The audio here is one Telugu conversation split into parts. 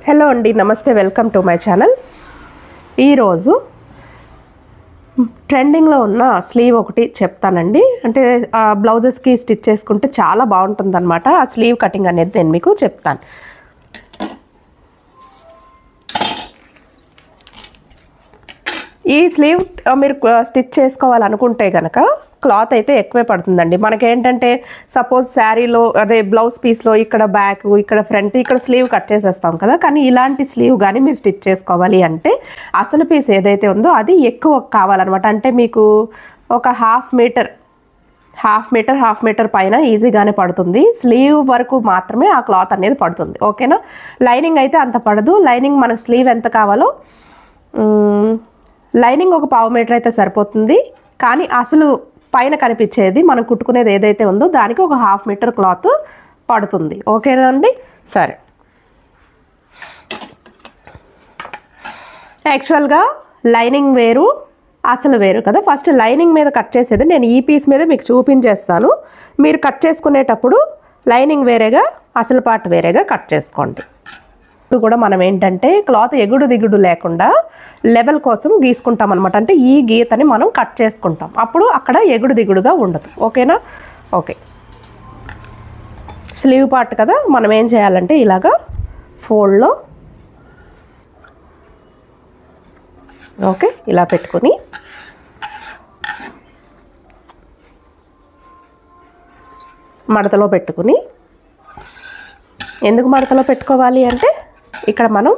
హలో అండి, నమస్తే, వెల్కమ్ టు మై ఛానల్. ఈరోజు ట్రెండింగ్లో ఉన్న స్లీవ్ ఒకటి చెప్తానండి. అంటే బ్లౌజెస్కి స్టిచ్ చేసుకుంటే చాలా బాగుంటుందన్నమాట. ఆ స్లీవ్ కటింగ్ అనేది నేను మీకు చెప్తాను. ఈ స్లీవ్ మీరు స్టిచ్ చేసుకోవాలనుకుంటే కనుక క్లాత్ అయితే ఎక్కువే పడుతుందండి. మనకేంటంటే సపోజ్ శారీలో అదే బ్లౌజ్ పీస్లో ఇక్కడ బ్యాక్, ఇక్కడ ఫ్రంట్, ఇక్కడ స్లీవ్ కట్ చేసేస్తాం కదా. కానీ ఇలాంటి స్లీవ్ కానీ మీరు స్టిచ్ చేసుకోవాలి అంటే అసలు పీస్ ఏదైతే ఉందో అది ఎక్కువ కావాలన్నమాట. అంటే మీకు ఒక హాఫ్ మీటర్ పైన ఈజీగానే పడుతుంది. స్లీవ్ వరకు మాత్రమే ఆ క్లాత్ అనేది పడుతుంది. ఓకేనా? లైనింగ్ అయితే అంత పడదు. లైనింగ్ మనకు స్లీవ్ ఎంత కావాలో లైనింగ్ ఒక పావు మీటర్ అయితే సరిపోతుంది. కానీ అసలు పైన కనిపించేది మనం కుట్టుకునేది ఏదైతే ఉందో దానికి ఒక హాఫ్ మీటర్ క్లాత్ పడుతుంది. ఓకేనా అండి? సరే, యాక్చువల్గా లైనింగ్ వేరు, అసలు వేరు కదా. ఫస్ట్ లైనింగ్ మీద కట్ చేసేది నేను ఈ పీస్ మీద మీకు చూపించేస్తాను. మీరు కట్ చేసుకునేటప్పుడు లైనింగ్ వేరేగా, అసలు పార్ట్ వేరేగా కట్ చేసుకోండి. ఇప్పుడు కూడా మనం ఏంటంటే క్లాత్ ఎగుడు దిగుడు లేకుండా లెవెల్ కోసం గీసుకుంటాం అనమాట. అంటే ఈ గీతని మనం కట్ చేసుకుంటాం, అప్పుడు అక్కడ ఎగుడు దిగుడుగా ఉండదు. ఓకేనా? ఓకే, స్లీవ్ పార్ట్ కదా, మనం ఏం చేయాలంటే ఇలాగా ఫోల్డ్లో ఓకే ఇలా పెట్టుకొని మడతలో పెట్టుకుని, ఎందుకు మడతలో పెట్టుకోవాలి అంటే ఇక్కడ మనం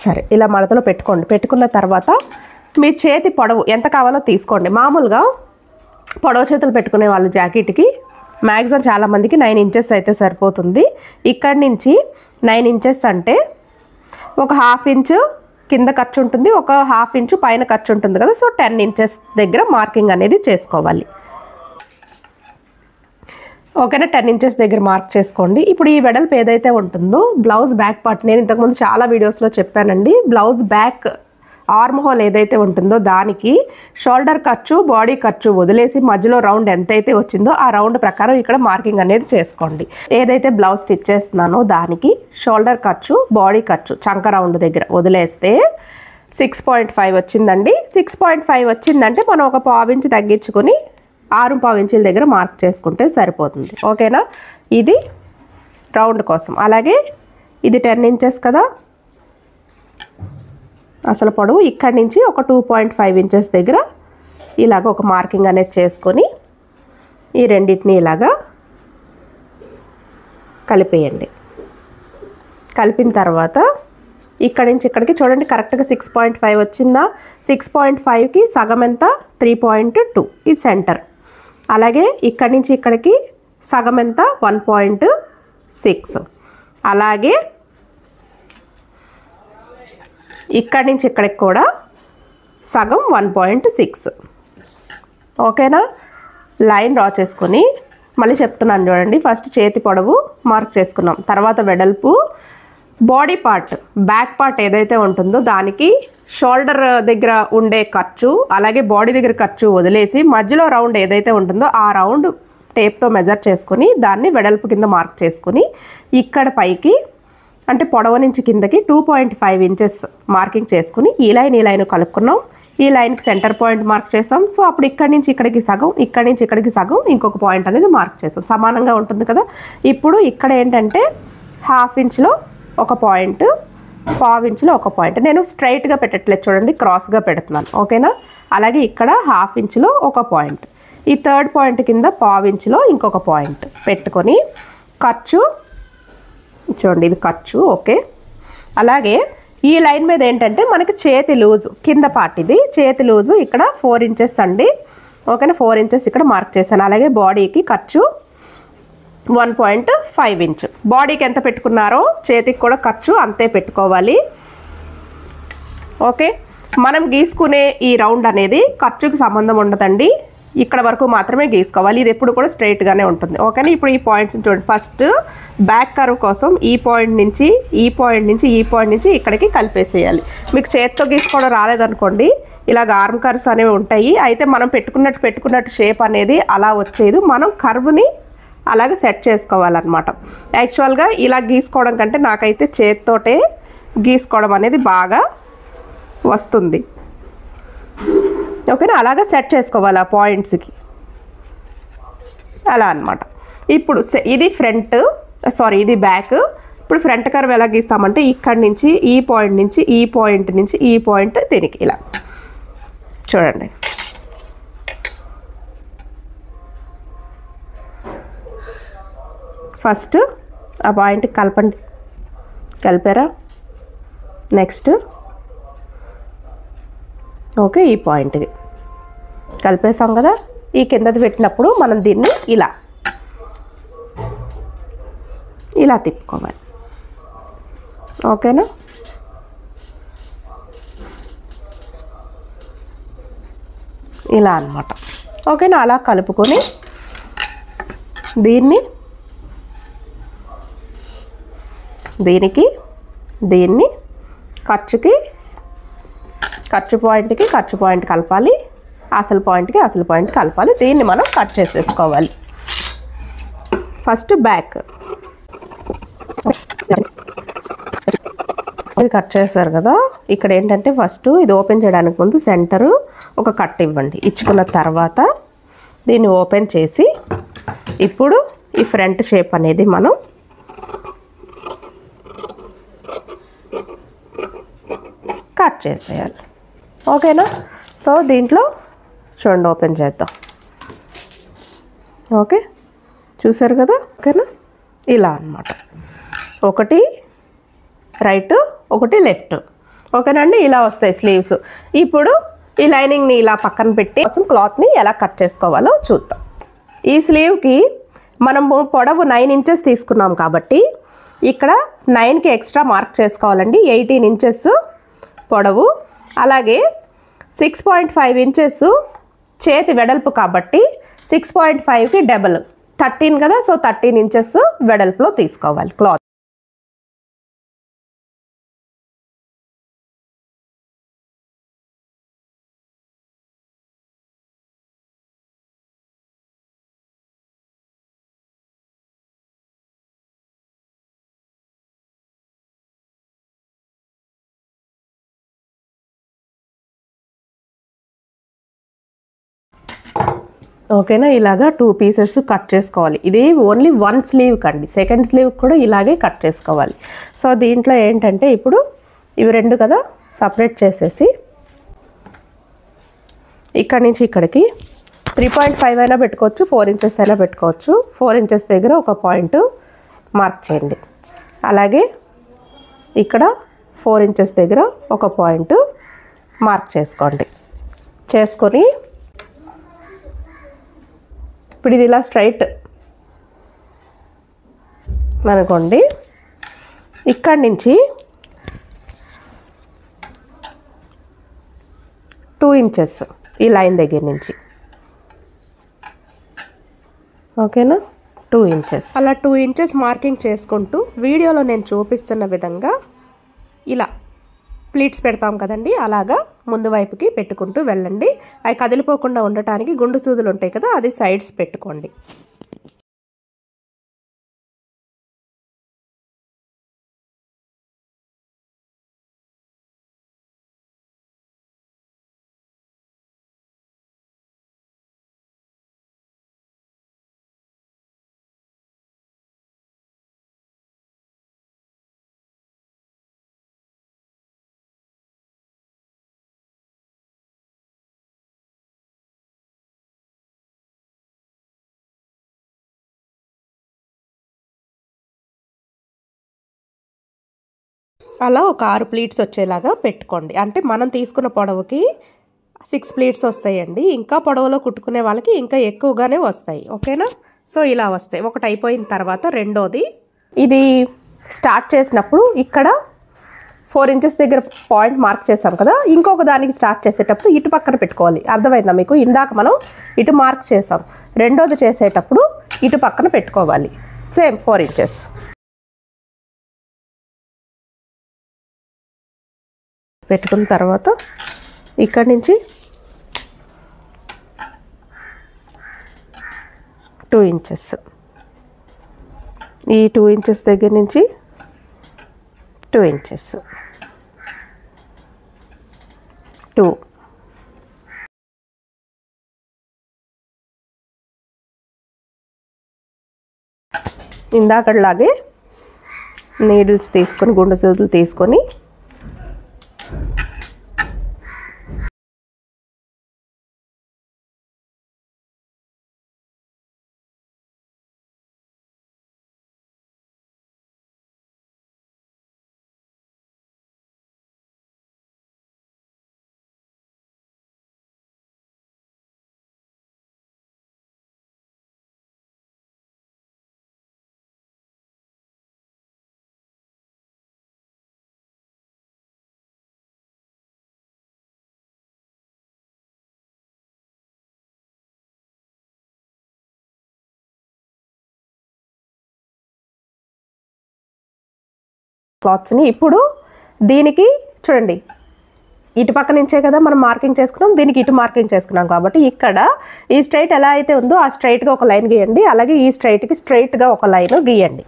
సరే ఇలా మడతలో పెట్టుకోండి. పెట్టుకున్న తర్వాత మీ చేతి పొడవు ఎంత కావాలో తీసుకోండి. మామూలుగా పొడవు చేతులు పెట్టుకునే వాళ్ళు జాకెట్కి మ్యాక్సిమం చాలామందికి 9 ఇంచెస్ అయితే సరిపోతుంది. ఇక్కడి నుంచి 9 ఇంచెస్ అంటే ఒక హాఫ్ ఇంచు కింద ఖర్చు ఉంటుంది, ఒక హాఫ్ ఇంచు పైన ఖర్చు ఉంటుంది కదా. సో 10 ఇంచెస్ దగ్గర మార్కింగ్ అనేది చేసుకోవాలి. ఓకేనా? 10 ఇంచెస్ దగ్గర మార్క్ చేసుకోండి. ఇప్పుడు ఈ వెడల్పు ఏదైతే ఉంటుందో బ్లౌజ్ బ్యాక్ పార్ట్, నేను ఇంతకుముందు చాలా వీడియోస్లో చెప్పానండి. బ్లౌజ్ బ్యాక్ ఆర్మ్ హోల్ ఏదైతే ఉంటుందో దానికి షోల్డర్ ఖర్చు, బాడీ ఖర్చు వదిలేసి మధ్యలో రౌండ్ ఎంతైతే వచ్చిందో ఆ రౌండ్ ప్రకారం ఇక్కడ మార్కింగ్ అనేది చేసుకోండి. ఏదైతే బ్లౌజ్ స్టిచ్ చేస్తున్నానో దానికి షోల్డర్ ఖర్చు, బాడీ ఖర్చు చంక రౌండ్ దగ్గర వదిలేస్తే 6.5 వచ్చిందండి. 6.5 వచ్చిందంటే మనం ఒక పావు ఇంచు తగ్గించుకొని 6.5 ఇంచుల దగ్గర మార్క్ చేసుకుంటే సరిపోతుంది. ఓకేనా? ఇది రౌండ్ కోసం. అలాగే ఇది 10 ఇంచెస్ కదా అసలు పొడవు. ఇక్కడి నుంచి ఒక 2.5 ఇంచెస్ దగ్గర ఇలాగ ఒక మార్కింగ్ అనేది చేసుకొని ఈ రెండింటిని ఇలాగా కలిపేయండి. కలిపిన తర్వాత ఇక్కడి నుంచి ఇక్కడికి చూడండి, కరెక్ట్గా 6.5 వచ్చిందా? 6.5కి సగం ఎంత? 3.2, ఇది సెంటర్. అలాగే ఇక్కడి నుంచి ఇక్కడికి సగం ఎంత? 1.6. అలాగే ఇక్కడి నుంచి ఇక్కడికి కూడా సగం 1.6. ఓకేనా? లైన్ డ్రా చేసుకొని మళ్ళీ చెప్తున్నాను చూడండి. ఫస్ట్ చేతి పొడవు మార్క్ చేసుకున్నాం, తర్వాత వెడల్పు, బాడీ పార్ట్ బ్యాక్ పార్ట్ ఏదైతే ఉంటుందో దానికి షోల్డర్ దగ్గర ఉండే ఖర్చు, అలాగే బాడీ దగ్గర ఖర్చు వదిలేసి మధ్యలో రౌండ్ ఏదైతే ఉంటుందో ఆ రౌండ్ టేప్తో మెజర్ చేసుకుని దాన్ని వెడల్పు కింద మార్క్ చేసుకుని ఇక్కడ పైకి అంటే పొడవు నుంచి కిందకి 2.5 ఇంచెస్ మార్కింగ్ చేసుకుని ఈ లైన్ కలుపుకున్నాం. ఈ లైన్కి సెంటర్ పాయింట్ మార్క్ చేసాం. సో అప్పుడు ఇక్కడి నుంచి ఇక్కడికి సగం, ఇక్కడి నుంచి ఇక్కడికి సగం, ఇంకొక పాయింట్ అనేది మార్క్ చేసాం. సమానంగా ఉంటుంది కదా. ఇప్పుడు ఇక్కడ ఏంటంటే హాఫ్ ఇంచ్లో ఒక పాయింట్, పావు ఇంచులో ఒక పాయింట్. నేను స్ట్రైట్గా పెట్టట్లేదు చూడండి, క్రాస్గా పెడుతున్నాను. ఓకేనా? అలాగే ఇక్కడ హాఫ్ ఇంచులో ఒక పాయింట్, ఈ థర్డ్ పాయింట్ కింద పావు ఇంచులో ఇంకొక పాయింట్ పెట్టుకొని ఖర్చు చూడండి, ఇది ఖర్చు. ఓకే, అలాగే ఈ లైన్ మీద ఏంటంటే మనకి చేతి లూజు కింద పార్ట్, ఇది చేతి లూజు ఇక్కడ 4 ఇంచెస్ అండి. ఓకేనా? 4 ఇంచెస్ ఇక్కడ మార్క్ చేశాను. అలాగే బాడీకి ఖర్చు 1.5 ఇంచ్. బాడీకి ఎంత పెట్టుకున్నారో చేతికి కూడా ఖర్చు అంతే పెట్టుకోవాలి. ఓకే, మనం గీసుకునే ఈ రౌండ్ అనేది ఖర్చుకి సంబంధం ఉండదండి, ఇక్కడ వరకు మాత్రమే గీసుకోవాలి. ఇది ఎప్పుడు కూడా స్ట్రైట్గానే ఉంటుంది. ఓకేనా? ఇప్పుడు ఈ పాయింట్స్ చూడండి. ఫస్ట్ బ్యాక్ కర్వ్ కోసం ఈ పాయింట్ నుంచి ఈ పాయింట్ నుంచి ఈ పాయింట్ నుంచి ఇక్కడికి కలిపేసేయాలి. మీకు చేతితో గీసుకోవడం రాలేదనుకోండి, ఇలాగ ఆర్మ్ కర్వ్స్ అనేవి ఉంటాయి. అయితే మనం పెట్టుకున్నట్టు షేప్ అనేది అలా వచ్చేది. మనం కర్వ్ని అలాగే సెట్ చేసుకోవాలన్నమాట. యాక్చువల్గా ఇలా గీసుకోవడం కంటే నాకైతే చేత్తోటే గీసుకోవడం అనేది బాగా వస్తుంది. ఓకేనా, అలాగే సెట్ చేసుకోవాలి ఆ పాయింట్స్కి అలా అన్నమాట. ఇప్పుడు ఇది ఫ్రంట్, సారీ ఇది బ్యాక్. ఇప్పుడు ఫ్రంట్ కర్వ్ ఎలా గీస్తామంటే ఇక్కడి నుంచి ఈ పాయింట్ నుంచి ఈ పాయింట్ నుంచి ఈ పాయింట్ దీనికి ఇలా చూడండి. ఫస్ట్ ఆ పాయింట్ కలపండి, కలిపారా? నెక్స్ట్ ఓకే, ఈ పాయింట్కి కలిపేసాం కదా. ఈ కిందది పెట్టినప్పుడు మనం దీన్ని ఇలా ఇలా తిప్పుకోవాలి. ఓకేనా, ఇలా అన్నమాట. ఓకేనా, అలా కలుపుకొని దీన్ని దీనికి దీన్ని ఖర్చు పాయింట్కి ఖర్చు పాయింట్ కలపాలి, అసలు పాయింట్కి అసలు పాయింట్ కలపాలి. దీన్ని మనం కట్ చేసేసుకోవాలి. ఫస్ట్ బ్యాక్ ఇది కట్ చేస్తారు కదా. ఇక్కడ ఏంటంటే ఫస్ట్ ఇది ఓపెన్ చేయడానికి ముందు సెంటరు ఒక కట్ ఇవ్వండి. ఇచ్చుకున్న తర్వాత దీన్ని ఓపెన్ చేసి ఇప్పుడు ఈ ఫ్రంట్ షేప్ అనేది మనం కట్ చేసేయాలి. ఓకేనా, సో దీంట్లో చూడండి, ఓపెన్ చేద్దాం. ఓకే, చూసారు కదా. ఓకేనా, ఇలా అన్నమాట. ఒకటి రైట్, ఒకటి లెఫ్ట్. ఓకేనండి, ఇలా వస్తాయి స్లీవ్స్. ఇప్పుడు ఈ లైనింగ్ని ఇలా పక్కన పెట్టి క్లాత్ని ఎలా కట్ చేసుకోవాలో చూద్దాం. ఈ స్లీవ్కి మనము పొడవు 9 ఇంచెస్ తీసుకున్నాం కాబట్టి ఇక్కడ 9కి ఎక్స్ట్రా మార్క్ చేసుకోవాలండి. 18 ఇంచెస్ పొడవు, అలాగే 6.5 ఇంచెస్ చేతి వెడల్పు కాబట్టి 6.5కి డబల్ 13 కదా. సో 13 ఇంచెస్ వెడల్పులో తీసుకోవాలి క్లాత్. ఓకేనా, ఇలాగా 2 పీసెస్ కట్ చేసుకోవాలి. ఇది ఓన్లీ 1 స్లీవ్ కండి, సెకండ్ స్లీవ్ కూడా ఇలాగే కట్ చేసుకోవాలి. సో దీంట్లో ఏంటంటే ఇప్పుడు ఇవి 2 కదా, సపరేట్ చేసేసి ఇక్కడి నుంచి ఇక్కడికి 3.5 అయినా పెట్టుకోవచ్చు, 4 ఇంచెస్ అయినా పెట్టుకోవచ్చు. 4 ఇంచెస్ దగ్గర ఒక పాయింట్ మార్క్ చేయండి. అలాగే ఇక్కడ 4 ఇంచెస్ దగ్గర ఒక పాయింట్ మార్క్ చేసుకోండి. చేసుకొని ఇప్పుడు ఇది ఇలా స్ట్రైట్ అనుకోండి. ఇక్కడి నుంచి 2 ఇంచెస్ ఈ లైన్ దగ్గర నుంచి. ఓకేనా, 2 ఇంచెస్ అలా 2 ఇంచెస్ మార్కింగ్ చేసుకుంటూ వీడియోలో నేను చూపిస్తున్న విధంగా ఇలా ప్లీట్స్ పెడతాం కదండి, అలాగా ముందు వైపుకి పెట్టుకుంటూ వెళ్ళండి. అవి కదిలిపోకుండా ఉండటానికి గుండు సూదులు ఉంటాయి కదా, అది సైడ్స్ పెట్టుకోండి. అలా ఒక 6 ప్లీట్స్ వచ్చేలాగా పెట్టుకోండి. అంటే మనం తీసుకున్న పొడవుకి 6 ప్లీట్స్ వస్తాయండి. ఇంకా పొడవులో కుట్టుకునే వాళ్ళకి ఇంకా ఎక్కువగానే వస్తాయి. ఓకేనా, సో ఇలా వస్తాయి. ఒకటి అయిపోయిన తర్వాత రెండోది ఇది స్టార్ట్ చేసినప్పుడు ఇక్కడ 4 ఇంచెస్ దగ్గర పాయింట్ మార్క్ చేసాం కదా, ఇంకొక దానికి స్టార్ట్ చేసేటప్పుడు ఇటు పక్కన పెట్టుకోవాలి. అర్థమైందా మీకు? ఇందాక మనం ఇటు మార్క్ చేసాం, రెండోది చేసేటప్పుడు ఇటు పక్కన పెట్టుకోవాలి. Same 4 inches. పెట్టుకున్న తర్వాత ఇక్కడి నుంచి 2 ఇంచెస్ ఈ 2 ఇంచెస్ దగ్గర నుంచి 2 ఇంచెస్ 2 ఇందాకలాగే నీడిల్స్ తీసుకొని గుండు సూదులు తీసుకొని క్లాత్స్ని ఇప్పుడు దీనికి చూడండి ఇటు పక్క నుంచే కదా మనం మార్కింగ్ చేసుకున్నాం, దీనికి ఇటు మార్కింగ్ చేసుకున్నాం కాబట్టి ఇక్కడ ఈ స్ట్రైట్ ఎలా అయితే ఉందో ఆ స్ట్రైట్గా ఒక లైన్ గీయండి, అలాగే ఈ స్ట్రైట్కి స్ట్రైట్గా ఒక లైన్ గీయండి.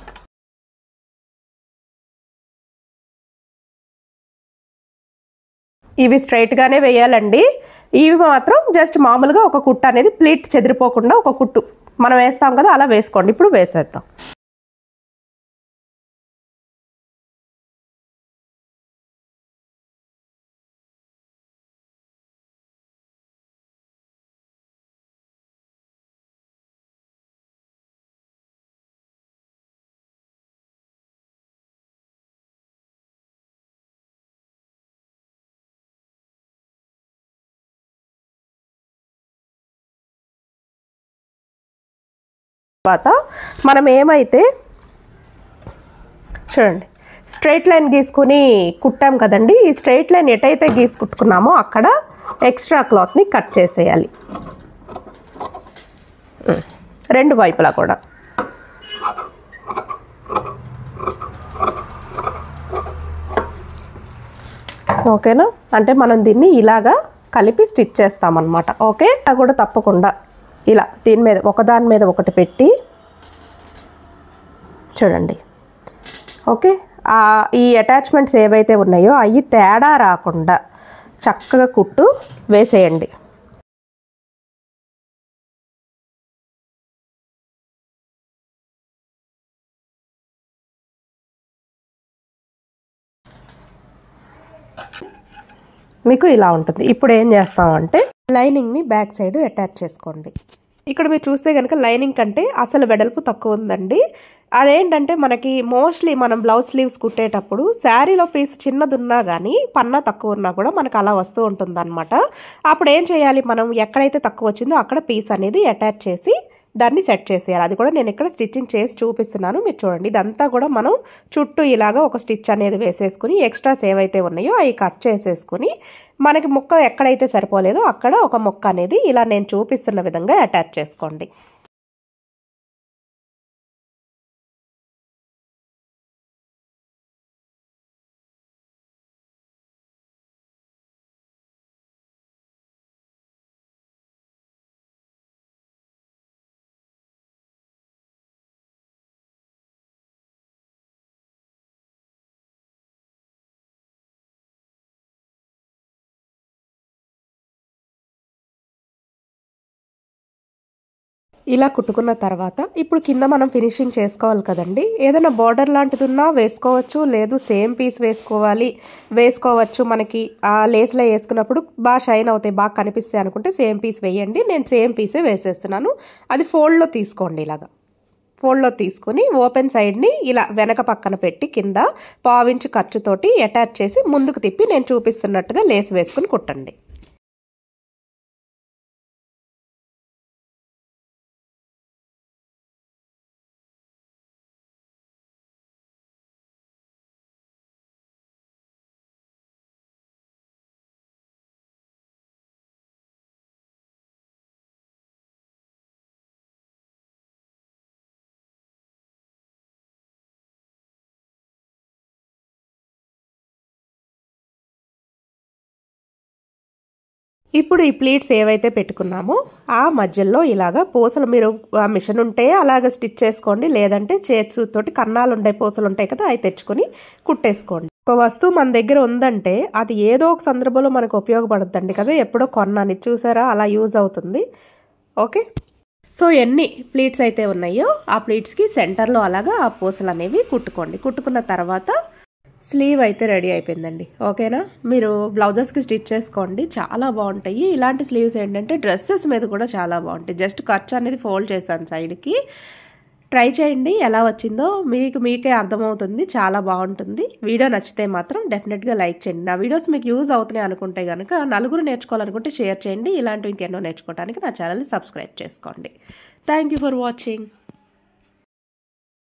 ఇవి స్ట్రైట్గానే వేయాలండి. ఇవి మాత్రం జస్ట్ మామూలుగా ఒక కుట్టు అనేది ప్లీట్ చెదిరిపోకుండా ఒక కుట్టు మనం వేస్తాం కదా అలా వేసుకోండి. ఇప్పుడు వేసేద్దాం. తర్వాత మనం ఏమైతే చూడండి స్ట్రైట్ లైన్ గీసుకుని కుట్టాం కదండి, ఈ స్ట్రైట్ లైన్ ఎటైతే గీసుకుట్టుకున్నామో అక్కడ ఎక్స్ట్రా క్లాత్ని కట్ చేసేయాలి రెండు వైపులా కూడా. ఓకేనా, అంటే మనం దీన్ని ఇలాగా కలిపి స్టిచ్ చేస్తామన్నమాట. ఓకే, అది కూడా తప్పకుండా ఇలా దీని మీద ఒకదాని మీద ఒకటి పెట్టి చూడండి. ఓకే, ఈ అటాచ్మెంట్స్ ఏవైతే ఉన్నాయో అవి తేడా రాకుండా చక్కగా కుట్టు వేసేయండి. మీకు ఇలా ఉంటుంది. ఇప్పుడు ఏం చేస్తామంటే లైనింగ్ని బ్యాక్ సైడ్ అటాచ్ చేసుకోండి. ఇక్కడ మీరు చూస్తే కనుక లైనింగ్ కంటే అసలు వెడల్పు తక్కువ ఉందండి. అదేంటంటే మనకి మోస్ట్లీ మనం బ్లౌజ్ స్లీవ్స్ కుట్టేటప్పుడు శారీలో పీస్ చిన్నది ఉన్నా కానీ పన్నా తక్కువ ఉన్నా కూడా మనకు అలా వస్తూ ఉంటుంది అనమాట. అప్పుడు ఏం చేయాలి, మనం ఎక్కడైతే తక్కువ వచ్చిందో అక్కడ పీస్ అనేది అటాచ్ చేసి దాన్ని సెట్ చేసేయాలి. అది కూడా నేను ఇక్కడ స్టిచ్చింగ్ చేసి చూపిస్తున్నాను, మీరు చూడండి. ఇదంతా కూడా మనం చుట్టూ ఇలాగా ఒక స్టిచ్ అనేది వేసేసుకుని ఎక్స్ట్రాస్ ఏవైతే ఉన్నాయో అవి కట్ చేసేసుకుని మనకి ముక్క ఎక్కడైతే సరిపోలేదో అక్కడ ఒక ముక్క అనేది ఇలా నేను చూపిస్తున్న విధంగా అటాచ్ చేసుకోండి. ఇలా కుట్టుకున్న తర్వాత ఇప్పుడు కింద మనం ఫినిషింగ్ చేసుకోవాలి కదండి. ఏదైనా బార్డర్ లాంటిది ఉన్నా వేసుకోవచ్చు, లేదు సేమ్ పీస్ వేసుకోవచ్చు. మనకి ఆ లేస్లో వేసుకున్నప్పుడు బాగా షైన్ అవుతాయి, బాగా కనిపిస్తాయి అనుకుంటే సేమ్ పీస్ వేయండి. నేను సేమ్ పీసే వేసేస్తున్నాను. అది ఫోల్డ్లో తీసుకోండి. ఇలాగా ఫోల్డ్లో తీసుకొని ఓపెన్ సైడ్ని ఇలా వెనక పక్కన పెట్టి కింద పావించి ఖర్చుతోటి అటాచ్ చేసి ముందుకు తిప్పి నేను చూపిస్తున్నట్టుగా లేస్ వేసుకుని కుట్టండి. ఇప్పుడు ఈ ప్లీట్స్ ఏవైతే పెట్టుకున్నామో ఆ మధ్యలో ఇలాగా పూసలు, మీరు మిషన్ ఉంటే అలాగ స్టిచ్ చేసుకోండి, లేదంటే చేతితోటి కన్నాలు ఉండే పూసలు ఉంటాయి కదా, అవి తెచ్చుకొని కుట్టేసుకోండి. ఒక వస్తువు మన దగ్గర ఉందంటే అది ఏదో ఒక సందర్భంలో మనకు ఉపయోగపడుతుందండి కదా, ఎప్పుడో కొన్నాను చూసారా, అలా యూజ్ అవుతుంది. ఓకే, సో ఎన్ని ప్లీట్స్ అయితే ఉన్నాయో ఆ ప్లీట్స్కి సెంటర్లో అలాగా ఆ పూసలు అనేవి కుట్టుకోండి. కుట్టుకున్న తర్వాత స్లీవ్ అయితే రెడీ అయిపోయిందండి. ఓకేనా, మీరు బ్లౌజెస్కి స్టిచ్ చేసుకోండి, చాలా బాగుంటాయి. ఇలాంటి స్లీవ్స్ ఏంటంటే డ్రెస్సెస్ మీద కూడా చాలా బాగుంటాయి. జస్ట్ ఖర్చు అనేది ఫోల్డ్ చేశాను సైడ్కి. ట్రై చేయండి, ఎలా వచ్చిందో మీకే అర్థమవుతుంది, చాలా బాగుంటుంది. వీడియో నచ్చితే మాత్రం డెఫినెట్గా లైక్ చేయండి. నా వీడియోస్ మీకు యూజ్ అవుతున్నాయి అనుకుంటే కనుక, నలుగురు నేర్చుకోవాలనుకుంటే షేర్ చేయండి. ఇలాంటివి ఇంకెన్నో నేర్చుకోవడానికి నా ఛానల్ని సబ్స్క్రైబ్ చేసుకోండి. Thank you for watching.